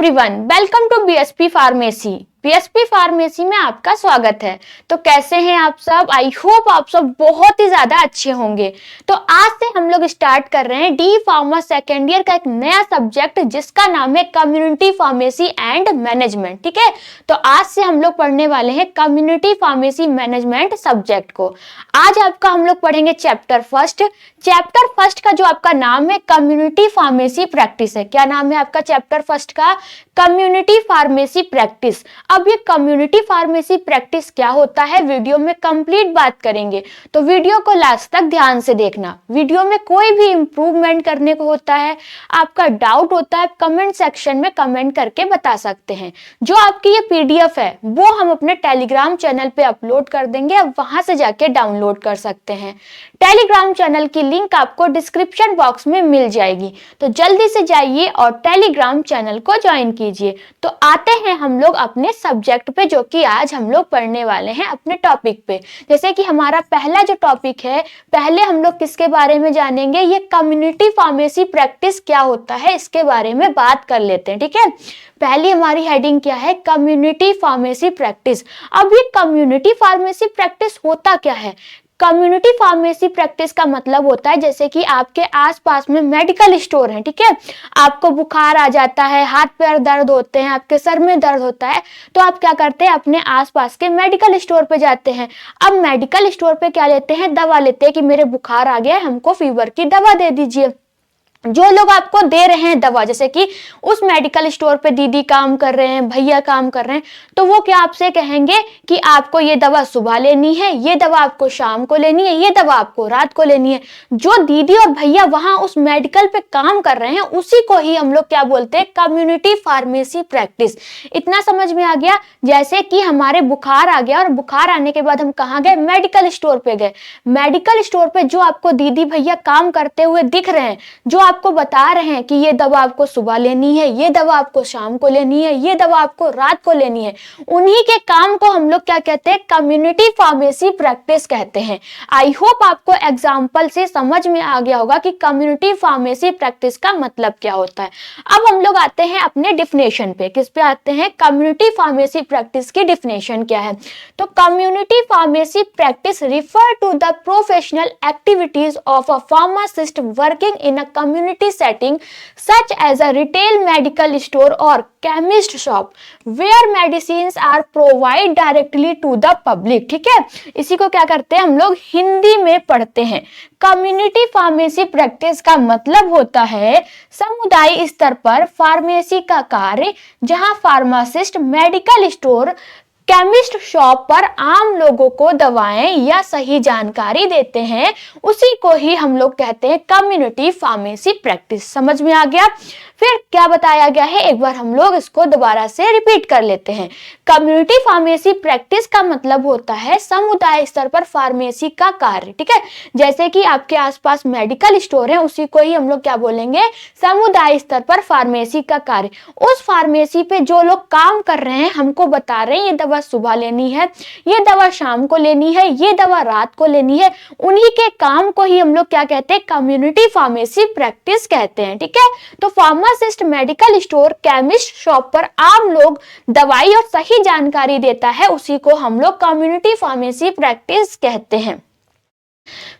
Everyone, welcome to BSP pharmacy. BSP pharmacy में आपका स्वागत है। तो कैसे हैं आप सब? आई होप आप सब बहुत ही ज्यादा अच्छे होंगे। तो आज से हम लोग स्टार्ट कर रहे हैं डी फार्मा सेकेंड ईयर का एक नया सब्जेक्ट जिसका नाम है कम्युनिटी फार्मेसी एंड मैनेजमेंट। ठीक है, तो आज से हम लोग पढ़ने वाले हैं कम्युनिटी फार्मेसी मैनेजमेंट सब्जेक्ट को। आज आपका हम लोग पढ़ेंगे चैप्टर फर्स्ट का जो आपका नाम है कम्युनिटी फार्मेसी प्रैक्टिस है। क्या नाम है आपका चैप्टर फर्स्ट का? Community pharmacy practice. अब ये कम्युनिटी फार्मेसी प्रैक्टिस क्या होता है वीडियो में कंप्लीट बात करेंगे, तो वीडियो को लास्ट तक ध्यान से देखना। वीडियो में कोई भी इंप्रूवमेंट करने को होता है, आपका डाउट होता है, कमेंट सेक्शन में कमेंट करके बता सकते हैं। जो आपकी ये पीडीएफ है वो हम अपने टेलीग्राम चैनल पे अपलोड कर देंगे, अब वहां से जाके डाउनलोड कर सकते हैं। टेलीग्राम चैनल की लिंक आपको डिस्क्रिप्शन बॉक्स में मिल जाएगी, तो जल्दी से जाइए और टेलीग्राम चैनल को ज्वाइन कीजिए। तो आते हैं हम लोग अपने सब्जेक्ट पे, जो कि आज हम लोग पढ़ने वाले हैं अपने टॉपिक पे। जैसे कि हमारा पहला जो टॉपिक है, पहले हम लोग किसके बारे में जानेंगे? ये कम्युनिटी फार्मेसी प्रैक्टिस क्या होता है इसके बारे में बात कर लेते हैं। ठीक है, पहली हमारी हेडिंग क्या है? Community pharmacy practice. अब ये कम्युनिटी फार्मेसी प्रैक्टिस होता क्या है? कम्युनिटी फार्मेसी प्रैक्टिस का मतलब होता है जैसे कि आपके आसपास में मेडिकल स्टोर है। ठीक है, आपको बुखार आ जाता है, हाथ पैर दर्द होते हैं, आपके सर में दर्द होता है, तो आप क्या करते हैं? अपने आसपास के मेडिकल स्टोर पे जाते हैं। अब मेडिकल स्टोर पे क्या लेते हैं? दवा लेते हैं कि मेरे बुखार आ गया है, हमको फीवर की दवा दे दीजिए। जो लोग आपको दे रहे हैं दवा, जैसे कि उस मेडिकल स्टोर पे दीदी काम कर रहे हैं, भैया काम कर रहे हैं, तो वो क्या आपसे कहेंगे कि आपको ये दवा सुबह लेनी है, ये दवा आपको शाम को लेनी है, ये दवा आपको रात को लेनी है। जो दीदी और भैया वहां उस मेडिकल पे काम कर रहे हैं उसी को ही हम लोग क्या बोलते हैं? Community pharmacy practice. इतना समझ में आ गया? जैसे कि हमारे बुखार आ गया और बुखार आने के बाद हम कहाँ गए? मेडिकल स्टोर पे गए। मेडिकल स्टोर पे जो आपको दीदी भैया काम करते हुए दिख रहे हैं, जो आपको बता रहे हैं कि ये दवा आपको सुबह लेनी है, ये दवा आपको शाम को लेनी है, ये दवा आपको रात को लेनी है, उन्हीं के काम को हम लोग क्या कहते हैं? कम्युनिटी फार्मेसी प्रैक्टिस कहते हैं। आई होप आपको एग्जांपल से समझ में आ गया होगा कि कम्युनिटी फार्मेसी प्रैक्टिस का मतलब क्या होता है। अब हम लोग आते हैं अपने डिफिनेशन पे। किस पे आते हैं? कम्युनिटी फार्मेसी प्रैक्टिस की डिफिनेशन क्या है? तो community pharmacy practice refer to the professional activities of a pharmacist working in a community setting such as a retail medical store or chemist shop where medicines are provided directly to the public। ठीक है, इसी को क्या करते हैं हम लोग? हिंदी में पढ़ते हैं। कम्युनिटी फार्मेसी प्रैक्टिस का मतलब होता है समुदाय स्तर पर फार्मेसी का कार्य, जहां pharmacist medical store, chemist shop पर आम लोगों को दवाएं या सही जानकारी देते हैं, उसी को ही हम लोग कहते हैं कम्युनिटी फार्मेसी प्रैक्टिस। समझ में आ गया? फिर क्या बताया गया है, एक बार हम लोग इसको दोबारा से रिपीट कर लेते हैं। कम्युनिटी फार्मेसी प्रैक्टिस का मतलब होता है समुदाय स्तर पर फार्मेसी का कार्य। ठीक है, जैसे कि आपके आसपास मेडिकल स्टोर है, उसी को ही हम लोग क्या बोलेंगे? समुदाय स्तर पर फार्मेसी का कार्य। उस फार्मेसी पे जो लोग काम कर रहे हैं हमको बता रहे हैं ये दवा सुबह लेनी है, ये दवा शाम को लेनी है, ये दवा रात को लेनी है, उन्हीं के काम को ही हम लोग क्या कहते हैं? कम्युनिटी फार्मेसी प्रैक्टिस कहते हैं। ठीक है, तो pharmacist medical store, chemist shop पर आम लोग दवाई और सही जानकारी देता है, उसी को हम लोग कम्युनिटी फार्मेसी प्रैक्टिस कहते हैं।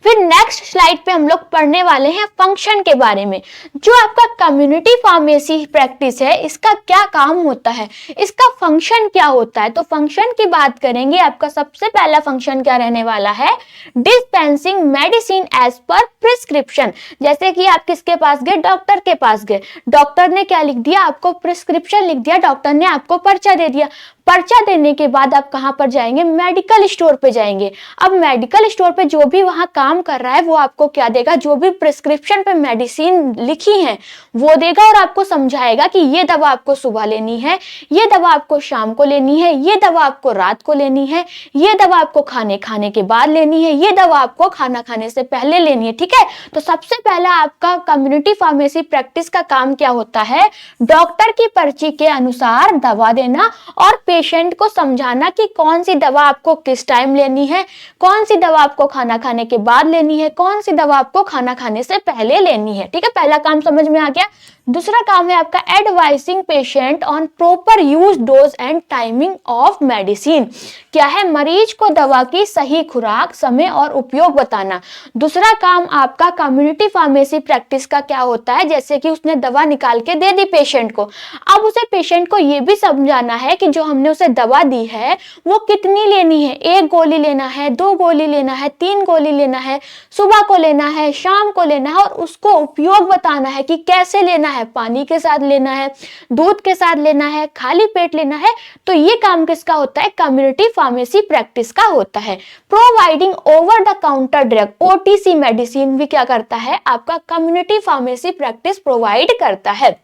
फिर नेक्स्ट स्लाइड पे हम लोग पढ़ने वाले हैं फंक्शन के बारे में। जो आपका कम्युनिटी फार्मेसी प्रैक्टिस है, इसका क्या काम होता है, इसका फंक्शन क्या होता है? तो फंक्शन की बात करेंगे, आपका सबसे पहला फंक्शन क्या रहने वाला है? Dispensing medicine as per prescription. जैसे कि आप किसके पास गए? डॉक्टर के पास गए, डॉक्टर ने क्या लिख दिया? आपको प्रिस्क्रिप्शन लिख दिया, डॉक्टर ने आपको पर्चा दे दिया। पर्चा देने के बाद आप कहां पर जाएंगे? मेडिकल स्टोर पे जाएंगे। अब मेडिकल स्टोर पे जो भी वहां काम कर रहा है वो आपको क्या देगा? जो भी प्रिस्क्रिप्शन पे मेडिसिन लिखी है वो देगा और आपको समझाएगा कि ये दवा आपको सुबह लेनी है, ये दवा आपको शाम को लेनी है, ये दवा आपको रात को लेनी है, ये दवा आपको खाने के बाद लेनी है, ये दवा आपको खाना खाने से पहले लेनी है। ठीक है, तो सबसे पहला आपका कम्युनिटी फार्मेसी प्रैक्टिस का काम क्या होता है? डॉक्टर की पर्ची के अनुसार दवा देना और पेशेंट को समझाना कि कौन सी दवा आपको किस टाइम लेनी है, कौन सी दवा आपको खाना खाने के बाद लेनी है, कौन सी दवा आपको खाना खाने से पहले लेनी है। ठीक है, पहला काम समझ में आ गया। दूसरा काम है आपका advising patient on proper use, dose and timing of medicine. क्या है? मरीज को दवा की सही खुराक, समय और उपयोग बताना। दूसरा काम आपका कम्युनिटी फार्मेसी प्रैक्टिस का क्या होता है, जैसे कि उसने दवा निकाल के दे दी पेशेंट को, अब उसे पेशेंट को यह भी समझाना है कि जो हमने उसे दवा दी है वो कितनी लेनी है, 1 गोली लेना है, 2 गोली लेना है, 3 गोली लेना है, सुबह को लेना है, शाम को लेना है, और उसको उपयोग बताना है कि कैसे लेना है, पानी के साथ लेना है, दूध के साथ लेना है, खाली पेट लेना है। तो ये काम किसका होता है? कम्युनिटी फार्मेसी प्रैक्टिस का होता है। Providing over the counter drug, OTC medicine भी क्या करता है? आपका कम्युनिटी फार्मेसी प्रैक्टिस प्रोवाइड करता है।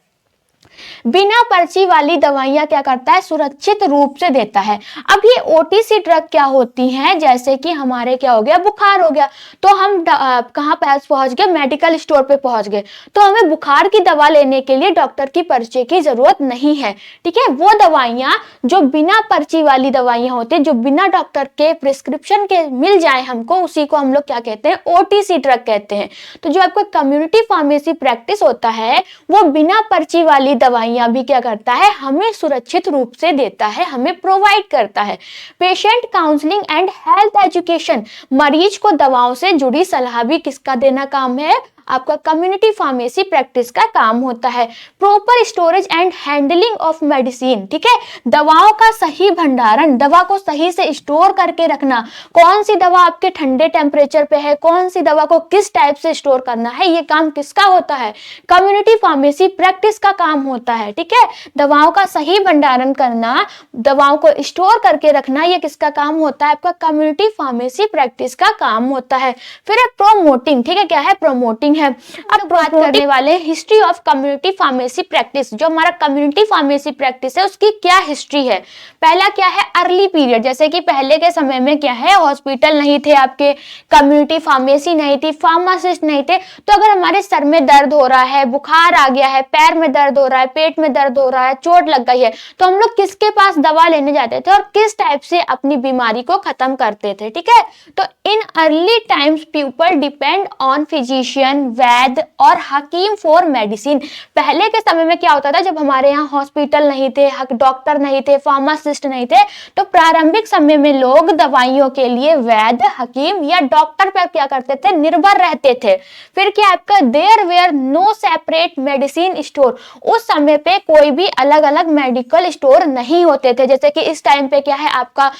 बिना पर्ची वाली दवाइयां क्या करता है? सुरक्षित रूप से देता है। अब ये ओटीसी ड्रग क्या होती हैं? जैसे कि हमारे क्या हो गया, बुखार हो गया, तो हम कहां पास पहुंच गए? मेडिकल स्टोर पे पहुंच गए, तो हमें बुखार की दवा लेने के लिए डॉक्टर की पर्ची की जरूरत नहीं है। ठीक है, वो दवाइयां जो बिना पर्ची वाली दवाइयां होती है, जो बिना डॉक्टर के प्रिस्क्रिप्शन के मिल जाए हमको, उसी को हम लोग क्या कहते हैं? ओटीसी ड्रग कहते हैं। तो जो आपका कम्युनिटी फार्मेसी प्रैक्टिस होता है वो बिना पर्ची वाली दवाइयां भी क्या करता है? हमें सुरक्षित रूप से देता है, हमें प्रोवाइड करता है। Patient counselling and health education, मरीज को दवाओं से जुड़ी सलाह भी किसका देना काम है? आपका कम्युनिटी फार्मेसी प्रैक्टिस का काम होता है। Proper storage and handling of medicine, ठीक है, दवाओं का सही भंडारण, दवा को सही से स्टोर करके रखना, कौन सी दवा आपके ठंडे टेम्परेचर पे है, कौन सी दवा को किस टाइप से स्टोर करना है, ये काम किसका होता है? कम्युनिटी फार्मेसी प्रैक्टिस का काम होता है। ठीक है, दवाओं का सही भंडारण करना, दवाओं को स्टोर करके रखना, ये किसका काम होता है? आपका कम्युनिटी फार्मेसी प्रैक्टिस का काम होता है। फिर है प्रोमोटिंग, ठीक है, क्या है? प्रोमोटिंग है। अब बात करने वाले history of community pharmacy practice. जो हमारा कम्युनिटी फार्मेसी प्रैक्टिस है उसकी क्या हिस्ट्री है? पहला क्या है? अर्ली पीरियड, जैसे कि पहले के समय में क्या है? हॉस्पिटल नहीं थे आपके, कम्युनिटी फार्मेसी नहीं थी, फार्मासिस्ट नहीं थे, तो अगर हमारे सर में दर्द हो रहा है, बुखार आ गया है, पैर में दर्द हो रहा है, पेट में दर्द हो रहा है, चोट लग गई है, तो हम लोग किसके पास दवा लेने जाते थे और किस टाइप से अपनी बीमारी को खत्म करते थे? ठीक है, तो in early times people depend on physician, वैद्य और हकीम फॉर मेडिसिन। पहले के समय में क्या होता था? जब हमारे यहाँ हॉस्पिटल नहीं थे, डॉक्टर नहीं थे, फार्मासिस्ट नहीं थे, तो प्रारंभिक समय में लोग दवाइयों के लिए वैद्य, हकीम या डॉक्टर पर क्या करते थे? निर्भर रहते थे। फिर क्या आपका there were no separate medicine store, उस समय पे कोई भी अलग अलग मेडिकल स्टोर नहीं होते थे। जैसे कि इस टाइम पे क्या है आपका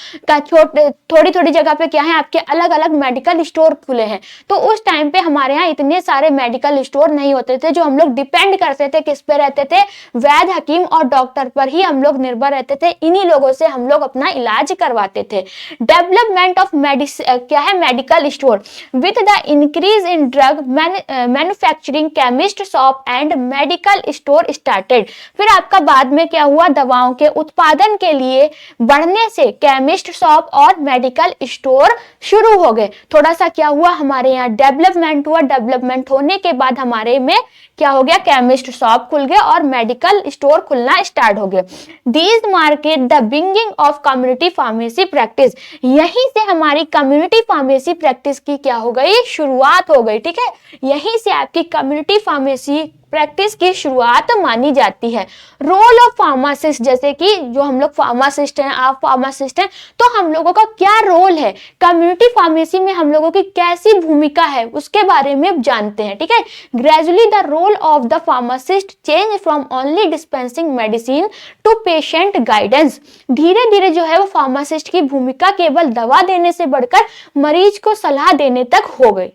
थोड़ी थोड़ी जगह पे क्या है आपके अलग अलग मेडिकल स्टोर खुले हैं, तो उस टाइम पे हमारे यहाँ इतने सारे मेडिकल स्टोर नहीं होते थे। जो हम लोग डिपेंड करते थे किस पे रहते थे? वैद्य, हकीम और डॉक्टर पर ही हम लोग निर्भर रहते थे। इन्हीं लोगों से हम लोग अपना इलाज करवाते थे। डेवलपमेंट ऑफ क्या है? Medical store with the increase in drug manufacturing, chemist shop and medical store started. फिर आपका बाद में क्या हुआ? दवाओं के उत्पादन के लिए बढ़ने से केमिस्ट शॉप और मेडिकल स्टोर शुरू हो गए। थोड़ा सा क्या हुआ? हमारे यहाँ डेवलपमेंट हुआ। डेवलपमेंट होने के बाद हमारे में क्या हो गया? केमिस्ट शॉप खुल गया और मेडिकल स्टोर खुलना स्टार्ट हो गए। These market the beginning of community pharmacy practice, यहीं से हमारी कम्युनिटी फार्मेसी प्रैक्टिस की क्या हो गई? शुरुआत हो गई। ठीक है, यहीं से आपकी कम्युनिटी फार्मेसी प्रैक्टिस की शुरुआत मानी जाती है। रोल ऑफ फार्मासिस्ट, जैसे कि जो हम लोग फार्मासिस्ट हैं, आप फार्मासिस्ट हैं, तो हम लोगों का क्या रोल है, कम्युनिटी फार्मेसी में हम लोगों की कैसी भूमिका है, उसके बारे में जानते हैं। ठीक है, gradually the role of the pharmacist change from only dispensing medicine to patient guidance. धीरे धीरे जो है वो फार्मासिस्ट की भूमिका केवल दवा देने से बढ़कर मरीज को सलाह देने तक हो गई।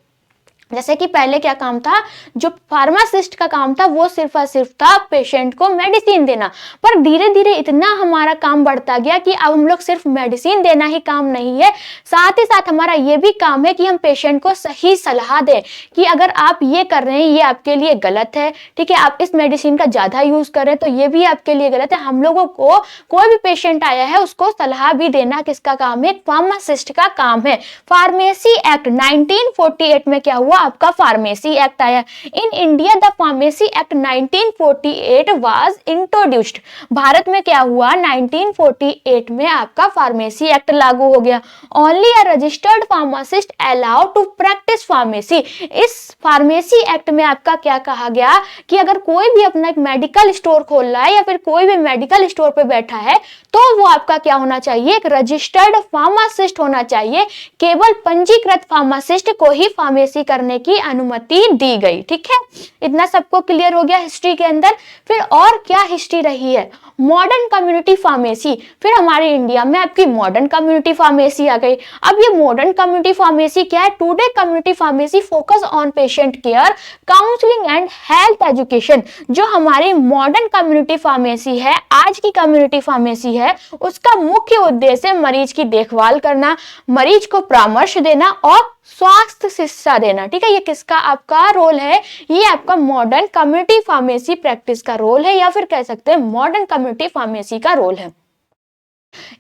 जैसे कि पहले क्या काम था? जो फार्मासिस्ट का काम था वो सिर्फ और सिर्फ था पेशेंट को मेडिसिन देना, पर धीरे धीरे इतना हमारा काम बढ़ता गया कि अब हम लोग सिर्फ मेडिसिन देना ही काम नहीं है, साथ ही साथ हमारा ये भी काम है कि हम पेशेंट को सही सलाह दें कि अगर आप ये कर रहे हैं ये आपके लिए गलत है। ठीक है, आप इस मेडिसिन का ज्यादा यूज कर रहे हैं तो ये भी आपके लिए गलत है। हम लोगों को कोई भी पेशेंट आया है उसको सलाह भी देना किसका काम है? फार्मासिस्ट का काम है। फार्मेसी एक्ट 1948 में क्या हुआ? आपका फार्मेसी एक्ट आया। In India the pharmacy act 1948 was introduced. Bharat में क्या हुआ, 1948 में आपका फार्मेसी एक्ट लागू हो गया। Only a registered pharmacist allowed to practise pharmacy. इस फार्मेसी एक्ट में आपका क्या कहा गया कि अगर कोई भी अपना एक मेडिकल स्टोर खोल रहा है या फिर कोई भी मेडिकल स्टोर पे बैठा है तो वो आपका क्या होना चाहिए, एक रजिस्टर्ड फार्मासिस्ट होना चाहिए। केवल पंजीकृत फार्मासिस्ट को ही फार्मेसी करने की अनुमति दी गई। ठीक है, इतना सबको क्लियर हो गया हिस्ट्री के अंदर। फिर और क्या हिस्ट्री रही है, मॉडर्न कम्युनिटी फार्मेसी। फिर हमारे इंडिया में आपकी मॉडर्न कम्युनिटी फार्मेसी आ गई। अब ये मॉडर्न कम्युनिटी फार्मेसी क्या है, today community pharmacy focus on patient care, counselling and health education. जो हमारी मॉडर्न कम्युनिटी फार्मेसी है, आज की कम्युनिटी फार्मेसी है, उसका मुख्य उद्देश्य मरीज की देखभाल करना, मरीज को परामर्श देना और स्वास्थ्य शिक्षा देना। ठीक है, ये किसका आपका रोल है, ये आपका मॉडर्न कम्युनिटी फार्मेसी प्रैक्टिस का रोल है, या फिर कह सकते हैं मॉडर्न कम्युनिटी फार्मेसी का रोल है।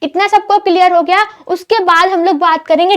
इतना सबको क्लियर हो गया। उसके बाद हम लोग बात करेंगे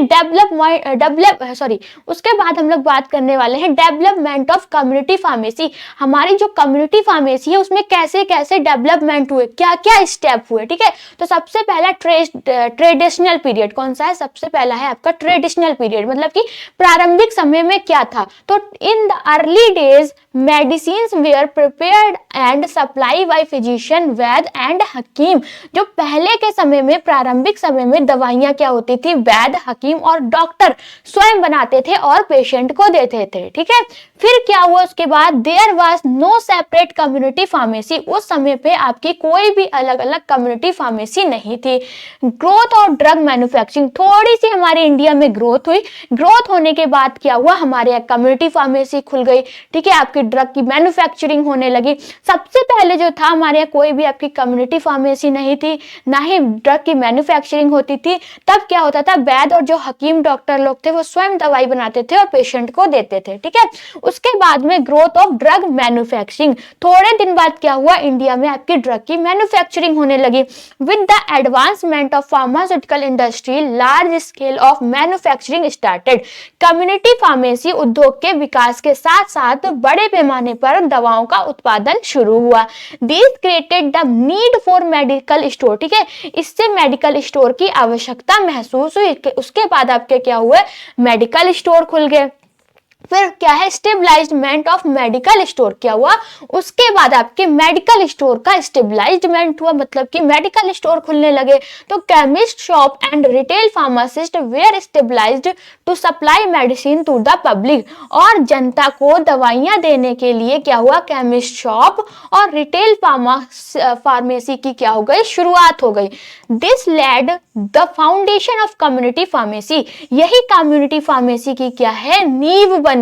उसके बाद हम लोग बात करने वाले हैं डेवलपमेंट ऑफ कम्युनिटी फार्मेसी। हमारी जो कम्युनिटी फार्मेसी है उसमें कैसे कैसे डेवलपमेंट हुए, क्या क्या स्टेप हुए। ठीक है, तो सबसे पहला ट्रेडिशनल पीरियड कौन सा है, सबसे पहला है आपका ट्रेडिशनल पीरियड, मतलब कि प्रारंभिक समय में क्या था। तो in the early days medicines were prepared and supply by physician, vaidya and hakim. जो पहले के समय में, प्रारंभिक समय में दवाइयां क्या होती थी, वैद्य, हकीम और डॉक्टर स्वयं बनाते थे और पेशेंट को देते थे। ठीक है, फिर क्या हुआ उसके बाद, there was no separate community pharmacy. उस समय पे आपकी कोई भी अलग अलग कम्युनिटी फार्मेसी नहीं थी। ग्रोथ और ड्रग मैन्युफैक्चरिंग, थोड़ी सी हमारे इंडिया में ग्रोथ हुई। ग्रोथ होने के बाद क्या हुआ, हमारे यहाँ कम्युनिटी फार्मेसी खुल गई। ठीक है, आपकी ड्रग की मैन्युफैक्चरिंग होने लगी। सबसे पहले जो था, हमारे यहाँ कोई भी आपकी कम्युनिटी फार्मेसी नहीं थी, ना ही ड्रग की मैन्युफैक्चरिंग होती थी। तब क्या होता था, वैद्य और जो हकीम डॉक्टर लोग थे वो स्वयं दवाई बनाते थे और पेशेंट को देते थे। ठीक है, उसके बाद में ग्रोथ ऑफ ड्रग मैन्युफैक्चरिंग, थोड़े दिन बाद क्या हुआ, इंडिया में आपकी ड्रग की मैन्युफैक्चरिंग होने लगी। With the advancement of pharmaceutical industry, large scale of manufacturing started. Community pharmacy उद्योग के विकास के साथ साथ बड़े पैमाने पर दवाओं का उत्पादन शुरू हुआ। This created the need for medical store. ठीक है, इससे मेडिकल स्टोर की आवश्यकता महसूस हुई। उसके बाद आपके क्या हुए, मेडिकल स्टोर खुल गए। फिर क्या है, स्टेबलाइजमेंट ऑफ मेडिकल स्टोर क्या हुआ, उसके बाद आपके मेडिकल स्टोर का स्टेबलाइजमेंट हुआ, मतलब कि मेडिकल स्टोर खुलने लगे। तो chemist shop and retail pharmacist were stabilised to supply medicine to the public. और जनता को दवाइयां देने के लिए क्या हुआ, केमिस्ट शॉप और रिटेल फार्मेसी की क्या हो गई, शुरुआत हो गई। This led the foundation of community pharmacy. यही कम्युनिटी फार्मेसी की क्या है, नींव बनी।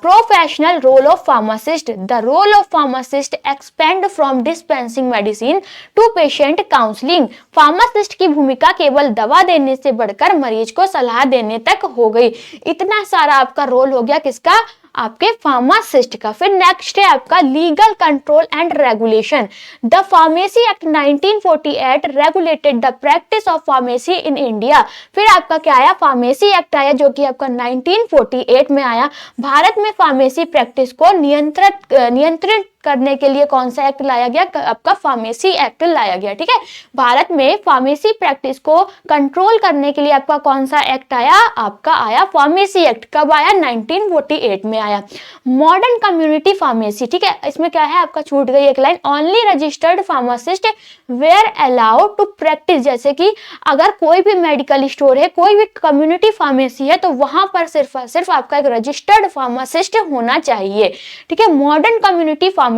Professional role of pharmacist. The role of pharmacist expand from dispensing medicine to patient counseling. Pharmacist की भूमिका केवल दवा देने से बढ़कर मरीज को सलाह देने तक हो गई। इतना सारा आपका रोल हो गया किसका, आपके फार्मासिस्ट का। फिर नेक्स्ट है आपका legal control and regulation. The pharmacy act 1948 regulated the practice of pharmacy in India. फिर आपका क्या आया, फार्मेसी एक्ट आया जो कि आपका 1948 में आया। भारत में फार्मेसी प्रैक्टिस को नियंत्रित करने के लिए कौन सा एक्ट लाया गया, आपका फार्मेसी एक्ट लाया गया। ठीक है, भारत में फार्मेसी प्रैक्टिस को कंट्रोल करने के लिए आपका कौन सा एक्ट आया, आपका आया फार्मेसी एक्ट। कब आया, 1948 में आया। मॉडर्न कम्युनिटी फार्मेसी, ठीक है, इसमें क्या है, आपका छूट गई एक line, only registered pharmacist were allowed to practise. जैसे कि अगर कोई भी मेडिकल स्टोर है, कोई भी कम्युनिटी फार्मेसी है, तो वहां पर सिर्फ आपका एक रजिस्टर्ड फार्मासिस्ट होना चाहिए। ठीक है, modern community pharmacy.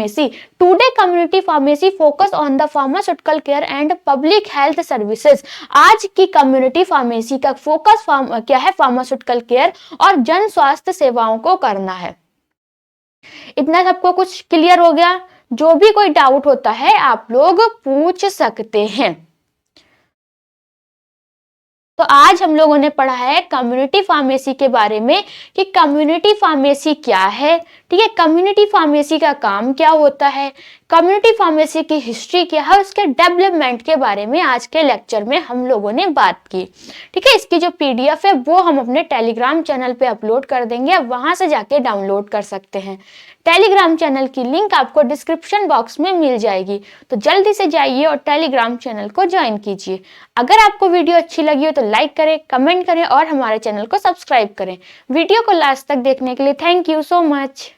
Today community pharmacy focus on the pharmaceutical care and public health services. आज की कम्युनिटी फार्मेसी का फोकस क्या है, फार्मास्यूटिकल केयर और जन स्वास्थ्य सेवाओं को करना है। इतना सबको कुछ क्लियर हो गया। जो भी कोई डाउट होता है आप लोग पूछ सकते हैं। तो आज हम लोगों ने पढ़ा है कम्युनिटी फार्मेसी के बारे में कि कम्युनिटी फार्मेसी क्या है। ठीक है, कम्युनिटी फार्मेसी का काम क्या होता है, कम्युनिटी फार्मेसी की हिस्ट्री क्या है, उसके डेवलपमेंट के बारे में आज के लेक्चर में हम लोगों ने बात की। ठीक है, इसकी जो पीडीएफ है वो हम अपने टेलीग्राम चैनल पे अपलोड कर देंगे, आप वहां से जाके डाउनलोड कर सकते हैं। टेलीग्राम चैनल की लिंक आपको डिस्क्रिप्शन बॉक्स में मिल जाएगी, तो जल्दी से जाइए और टेलीग्राम चैनल को ज्वाइन कीजिए। अगर आपको वीडियो अच्छी लगी हो तो लाइक करें, कमेंट करें और हमारे चैनल को सब्सक्राइब करें। वीडियो को लास्ट तक देखने के लिए थैंक यू सो मच।